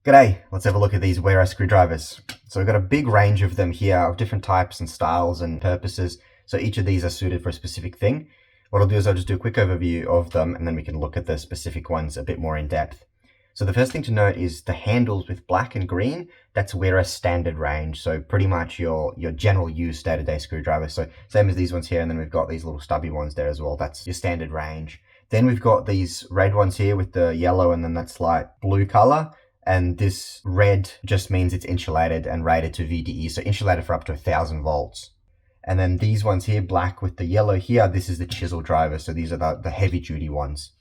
G'day, let's have a look at these Wero screwdrivers. So we've got a big range of them here of different types and styles and purposes. So each of these are suited for a specific thing. What I'll do is I'll just do a quick overview of them and then we can look at the specific ones a bit more in depth. So the first thing to note is the handles with black and green, that's Wero standard range. So pretty much your general use day-to-day screwdriver. So same as these ones here, and then we've got these little stubby ones there as well. That's your standard range. Then we've got these red ones here with the yellow and then that slight blue color. And this red just means it's insulated and rated to VDE, so insulated for up to 1000 volts. And then these ones here, black with the yellow here, this is the chisel driver, so these are the heavy duty ones.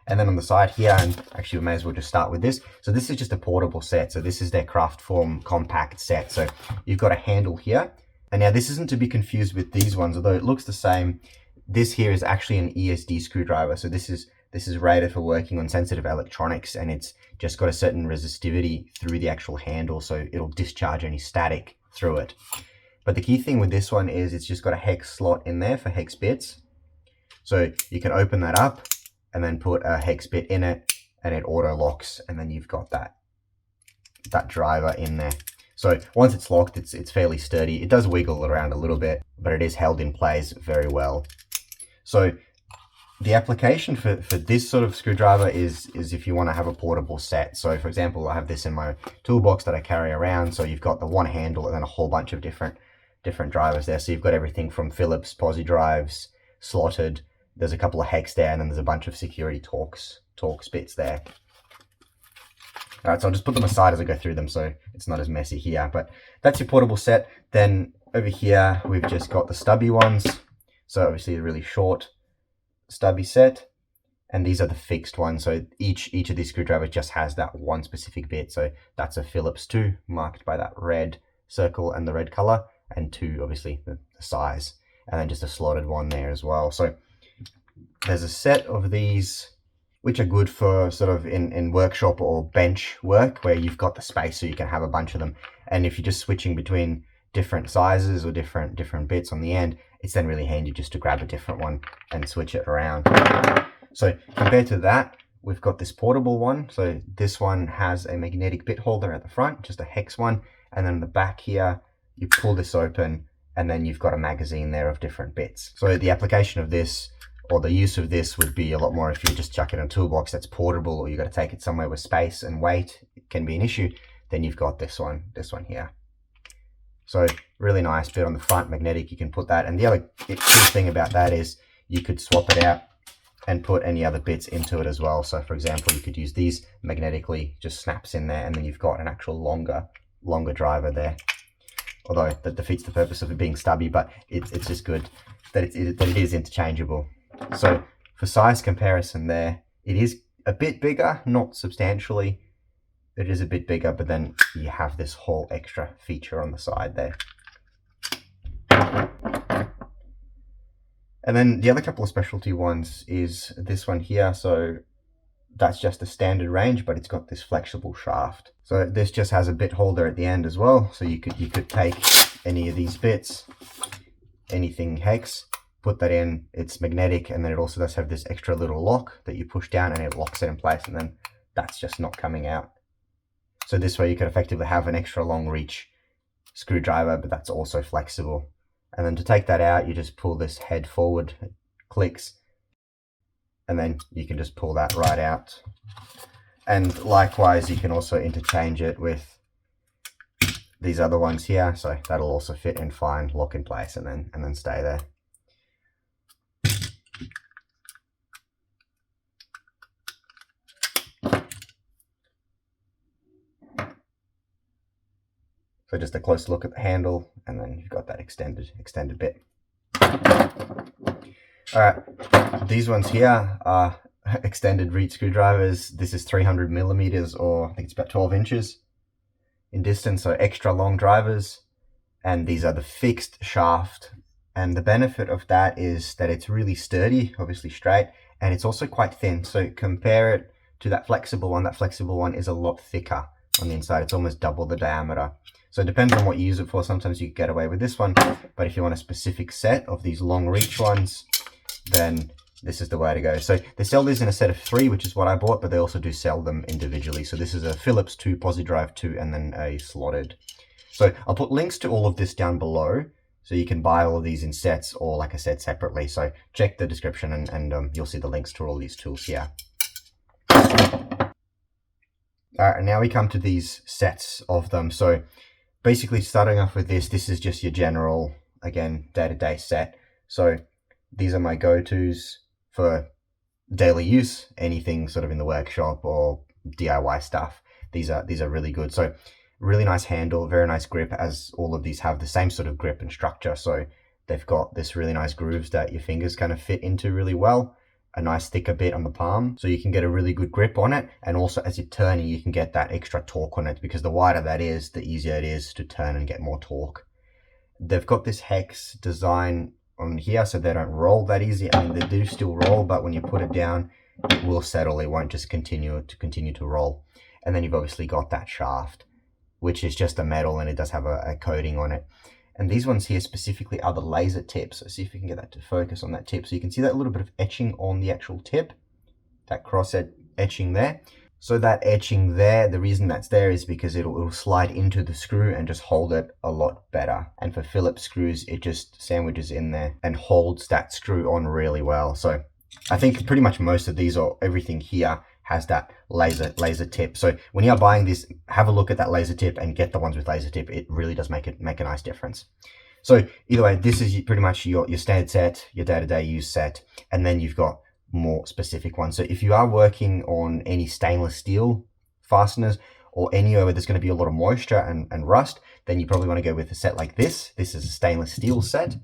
And then on the side here, and actually we may as well just start with this. So this is just a portable set, so this is their Craftform compact set. So you've got a handle here, and now this isn't to be confused with these ones, although it looks the same. This here is actually an ESD screwdriver, so this is rated for working on sensitive electronics, and it's just got a certain resistivity through the actual handle, so it'll discharge any static through it. But the key thing with this one is it's just got a hex slot in there for hex bits. So you can open that up and then put a hex bit in it and it auto locks, and then you've got that driver in there. So once it's locked, it's fairly sturdy. It does wiggle around a little bit, but it is held in place very well. So the application for this sort of screwdriver is if you want to have a portable set. So for example, I have this in my toolbox that I carry around. So you've got the one handle and then a whole bunch of different drivers there. So you've got everything from Phillips posi drives, slotted. There's a couple of hex there, and then there's a bunch of security Torx bits there. All right, so I'll just put them aside as I go through them so it's not as messy here. But that's your portable set. Then over here, we've just got the stubby ones. So obviously a really short stubby set, and these are the fixed ones. So each of these screwdrivers just has that one specific bit. So that's a Phillips 2 marked by that red circle and the red color, and 2 obviously the size, and then just a slotted one there as well. So there's a set of these which are good for sort of in workshop or bench work where you've got the space so you can have a bunch of them. And if you're just switching between different sizes or different bits on the end, it's then really handy just to grab a different one and switch it around. So compared to that, we've got this portable one. So this one has a magnetic bit holder at the front, just a hex one. And then in the back here, you pull this open and then you've got a magazine there of different bits. So the application of this, or the use of this, would be a lot more if you just chuck it in a toolbox that's portable, or you got to take it somewhere where space and weight can be an issue. Then you've got this one here. So really nice bit on the front, magnetic, you can put that. And the other cool thing about that is you could swap it out and put any other bits into it as well. So for example, you could use these magnetically, just snaps in there, and then you've got an actual longer driver there. Although that defeats the purpose of it being stubby, but it's just good that it is interchangeable. So for size comparison there, it is a bit bigger, not substantially. It is a bit bigger, but then you have this whole extra feature on the side there. And then the other couple of specialty ones is this one here. So that's just a standard range, but it's got this flexible shaft. So this just has a bit holder at the end as well. So you could take any of these bits, anything hex, put that in, it's magnetic, and then it also does have this extra little lock that you push down and it locks it in place, and then that's just not coming out. So this way you can effectively have an extra long reach screwdriver, but that's also flexible. And then to take that out, you just pull this head forward, it clicks, and then you can just pull that right out. And likewise, you can also interchange it with these other ones here. So that'll also fit in fine, lock in place, and then stay there. So just a close look at the handle, and then you've got that extended bit. All right, these ones here are extended reach screwdrivers. This is 300 millimeters, or I think it's about 12 inches in distance, so extra long drivers. And these are the fixed shaft. And the benefit of that is that it's really sturdy, obviously straight, and it's also quite thin. So compare it to that flexible one. That flexible one is a lot thicker on the inside. It's almost double the diameter. So it depends on what you use it for. Sometimes you can get away with this one, but if you want a specific set of these long reach ones, then this is the way to go. So they sell these in a set of 3, which is what I bought, but they also do sell them individually. So this is a Philips 2, PosiDrive 2, and then a slotted. So I'll put links to all of this down below, so you can buy all of these in sets or, like I said, separately. So check the description and you'll see the links to all these tools here. All right, and now we come to these sets of them. So basically starting off with this is just your general, again, day-to-day set. So these are my go-tos for daily use, anything sort of in the workshop or DIY stuff. These are really good. So really nice handle, very nice grip, as all of these have the same sort of grip and structure. So they've got this really nice grooves that your fingers kind of fit into really well. A nice thicker bit on the palm, so you can get a really good grip on it, and also as you're turning you can get that extra torque on it, because the wider that is, the easier it is to turn and get more torque. They've got this hex design on here so they don't roll that easy. I mean, they do still roll, but when you put it down it will settle, it won't just continue to roll. And then you've obviously got that shaft, which is just a metal, and it does have a coating on it. And these ones here specifically are the laser tips. So see if we can get that to focus on that tip. So you can see that little bit of etching on the actual tip, that cross etching there. So that etching there, the reason that's there is because it'll slide into the screw and just hold it a lot better. And for Phillips screws, it just sandwiches in there and holds that screw on really well. So I think pretty much most of these, or everything here, has that laser tip. So when you're buying this, have a look at that laser tip and get the ones with laser tip. It really does make a nice difference. So either way, this is pretty much your standard set, your day-to-day use set, and then you've got more specific ones. So if you are working on any stainless steel fasteners or anywhere where there's going to be a lot of moisture and rust, then you probably want to go with a set like this. This is a stainless steel set,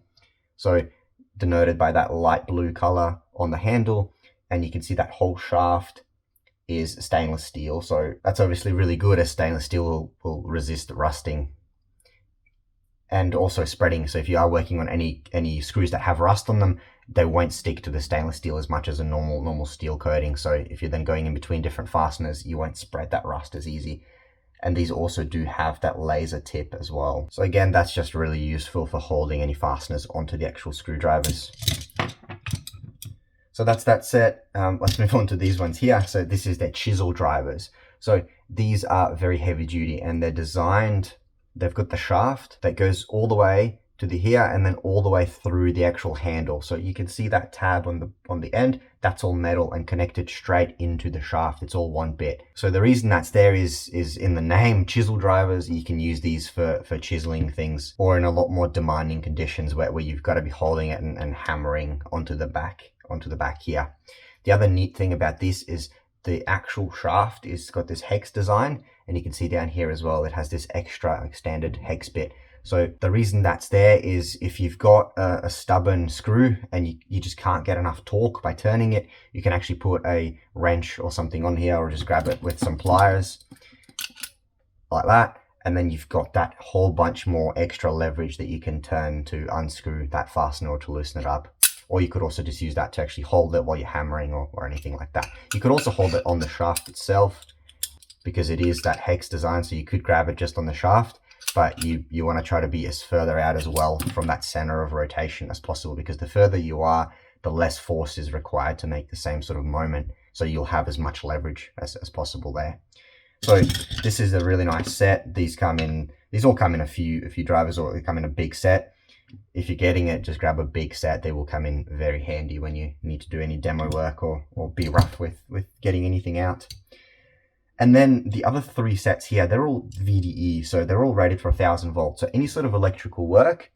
so denoted by that light blue color on the handle, and you can see that whole shaft is stainless steel. So that's obviously really good, as stainless steel will resist rusting and also spreading. So if you are working on any screws that have rust on them, they won't stick to the stainless steel as much as a normal steel coating. So if you're then going in between different fasteners, you won't spread that rust as easy. And these also do have that laser tip as well. So again, that's just really useful for holding any fasteners onto the actual screwdrivers. So that's that set. Let's move on to these ones here. So this is their chisel drivers. So these are very heavy duty, and they're designed, they've got the shaft that goes all the way to the here and then all the way through the actual handle. So you can see that tab on the end, that's all metal and connected straight into the shaft. It's all one bit. So the reason that's there is in the name, chisel drivers. You can use these for chiseling things, or in a lot more demanding conditions where you've got to be holding it and hammering onto the back here. The other neat thing about this is the actual shaft is got this hex design, and you can see down here as well, it has this extra standard hex bit. So the reason that's there is if you've got a stubborn screw and you just can't get enough torque by turning it, you can actually put a wrench or something on here, or just grab it with some pliers like that, and then you've got that whole bunch more extra leverage that you can turn to unscrew that fastener or to loosen it up. Or you could also just use that to actually hold it while you're hammering or anything like that. You could also hold it on the shaft itself, because it is that hex design, so you could grab it just on the shaft, but you want to try to be as further out as well from that center of rotation as possible, because the further you are, the less force is required to make the same sort of moment, so you'll have as much leverage as possible there. So this is a really nice set. These all come in a few drivers, or they come in a big set. If you're getting it, just grab a big set. They will come in very handy when you need to do any demo work or be rough with getting anything out. And then the other 3 sets here, they're all VDE, so they're all rated for 1000 volts. So any sort of electrical work,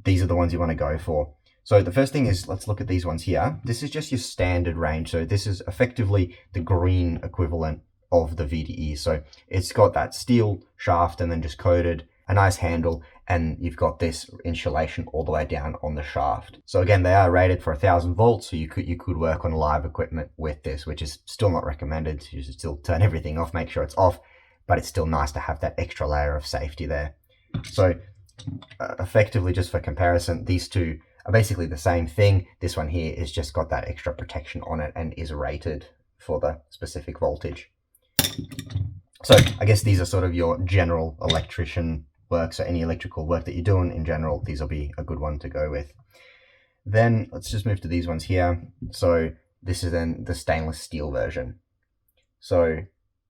these are the ones you want to go for. So the first thing is, let's look at these ones here. This is just your standard range. So this is effectively the green equivalent of the VDE. So it's got that steel shaft and then just coated, a nice handle, and you've got this insulation all the way down on the shaft. So again, they are rated for 1000 volts, so you could work on live equipment with this, which is still not recommended. You should still turn everything off, make sure it's off, but it's still nice to have that extra layer of safety there. So effectively, just for comparison, these two are basically the same thing. This one here is just got that extra protection on it and is rated for the specific voltage. So I guess these are sort of your general electrician work. So any electrical work that you're doing in general, these will be a good one to go with. Then let's just move to these ones here. So this is then the stainless steel version. So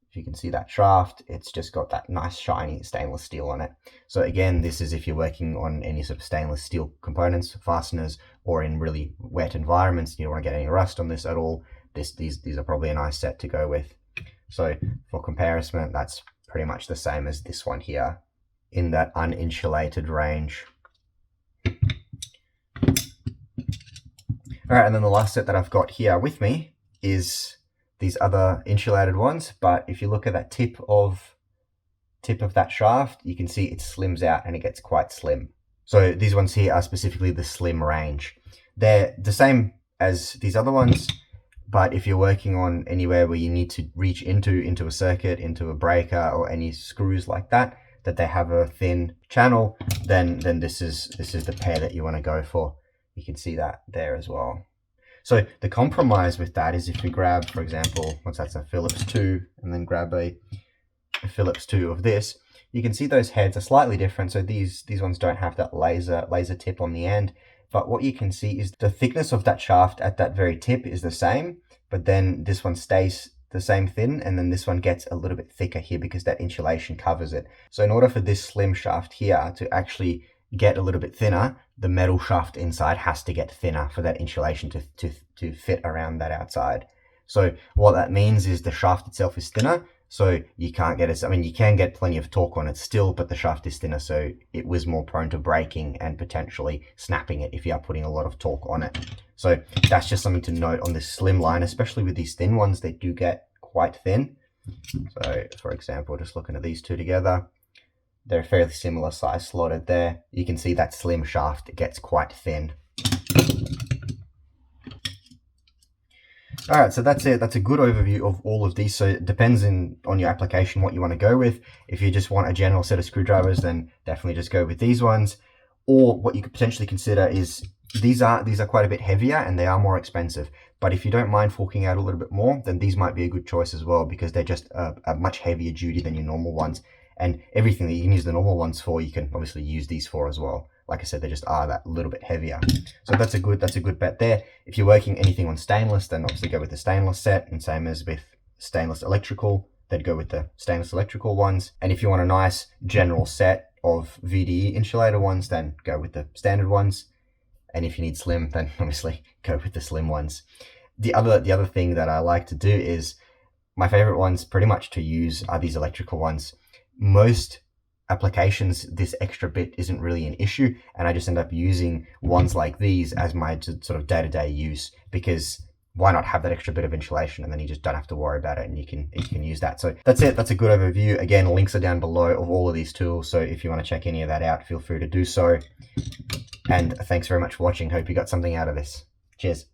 if you can see that shaft, it's just got that nice shiny stainless steel on it. So again, this is if you're working on any sort of stainless steel components, fasteners, or in really wet environments, you don't want to get any rust on this at all. These are probably a nice set to go with. So for comparison, that's pretty much the same as this one here in that uninsulated range. All right, and then the last set that I've got here with me is these other insulated ones. But if you look at that tip of that shaft, you can see it slims out and it gets quite slim. So these ones here are specifically the slim range. They're the same as these other ones, but if you're working on anywhere where you need to reach into a circuit, into a breaker, or any screws like that they have a thin channel, then this is the pair that you want to go for. You can see that there as well. So the compromise with that is if you grab, for example, once that's a Phillips 2, and then grab a Phillips 2 of this, you can see those heads are slightly different. So these ones don't have that laser tip on the end. But what you can see is the thickness of that shaft at that very tip is the same, but then this one stays the same thin, and then this one gets a little bit thicker here because that insulation covers it. So in order for this slim shaft here to actually get a little bit thinner, the metal shaft inside has to get thinner for that insulation to fit around that outside. So what that means is the shaft itself is thinner, so you can't get you can get plenty of torque on it still, but the shaft is thinner, so it was more prone to breaking and potentially snapping it if you are putting a lot of torque on it. So that's just something to note on this slim line, especially with these thin ones. They do get quite thin. So for example, just looking at these two together, they're fairly similar size slotted there. You can see that slim shaft gets quite thin. All right, so that's it. That's a good overview of all of these. So it depends on your application what you want to go with. If you just want a general set of screwdrivers, then definitely just go with these ones. Or what you could potentially consider is these are quite a bit heavier and they are more expensive. But if you don't mind forking out a little bit more, then these might be a good choice as well, because they're just a much heavier duty than your normal ones. And everything that you can use the normal ones for, you can obviously use these for as well. Like I said, they just are that little bit heavier. So that's a good bet there. If you're working anything on stainless, then obviously go with the stainless set, and same as with stainless electrical, then go with the stainless electrical ones. And if you want a nice general set of VDE insulator ones, then go with the standard ones. And if you need slim, then obviously go with the slim ones. The other thing that I like to do is, my favorite ones pretty much to use are these electrical ones. Most applications, this extra bit isn't really an issue, and I just end up using ones like these as my sort of day-to-day use, because why not have that extra bit of insulation, and then you just don't have to worry about it, and you can use that. So that's it. That's a good overview. Again, links are down below of all of these tools, so if you want to check any of that out, feel free to do so. And thanks very much for watching. Hope you got something out of this. Cheers.